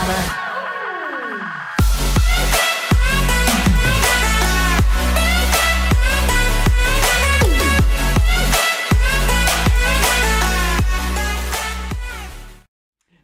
lover.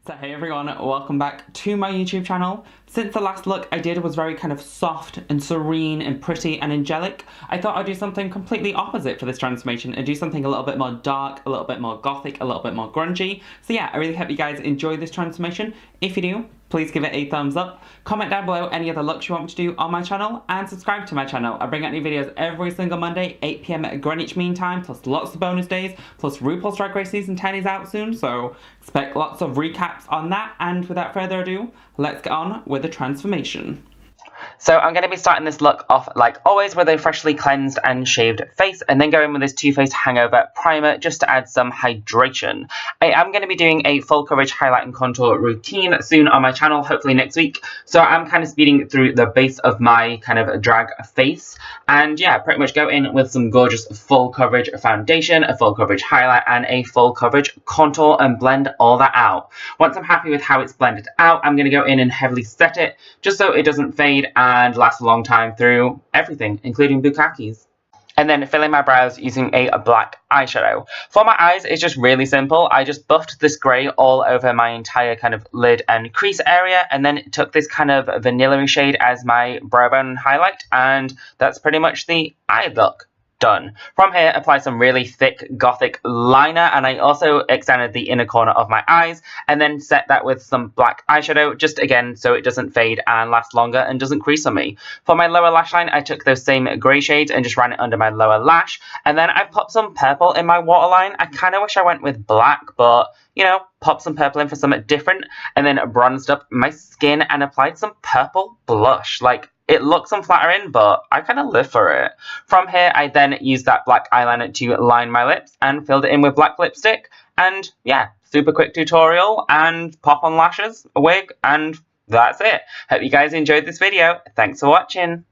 So hey everyone, welcome back to my YouTube channel. Since the last look I did was very kind of soft and serene and pretty and angelic, I thought I'd do something completely opposite for this transformation and do something a little bit more dark, a little bit more gothic, a little bit more grungy. So yeah, I really hope you guys enjoy this transformation. If you do, please give it a thumbs up. Comment down below any other looks you want me to do on my channel and subscribe to my channel. I bring out new videos every single Monday, 8 PM at Greenwich Mean Time, plus lots of bonus days, plus RuPaul's Drag Race Season 10 is out soon, so expect lots of recaps on that. And without further ado, let's get on with the transformation. So I'm going to be starting this look off like always with a freshly cleansed and shaved face, and then go in with this Too Faced Hangover primer just to add some hydration. I am going to be doing a full coverage highlight and contour routine soon on my channel, hopefully next week. So I'm kind of speeding through the base of my kind of drag face, and yeah, pretty much go in with some gorgeous full coverage foundation, a full coverage highlight, and a full coverage contour, and blend all that out. Once I'm happy with how it's blended out, I'm going to go in and heavily set it just so it doesn't fade and last a long time through everything, including bukakis. And then fill in my brows using a black eyeshadow. For my eyes, it's just really simple. I just buffed this grey all over my entire kind of lid and crease area, and then took this kind of vanilla shade as my brow bone highlight, and that's pretty much the eye look. Done. From here, apply some really thick gothic liner, and I also extended the inner corner of my eyes, and then set that with some black eyeshadow, just again so it doesn't fade and last longer and doesn't crease on me. For my lower lash line, I took those same grey shades and just ran it under my lower lash, and then I popped some purple in my waterline. I kind of wish I went with black, but you know, pop some purple in for something different, and then bronzed up my skin and applied some purple blush. Like, it looks unflattering, but I kind of live for it. From here, I then used that black eyeliner to line my lips and filled it in with black lipstick. And yeah, super quick tutorial, and pop on lashes, a wig, and that's it. Hope you guys enjoyed this video. Thanks for watching.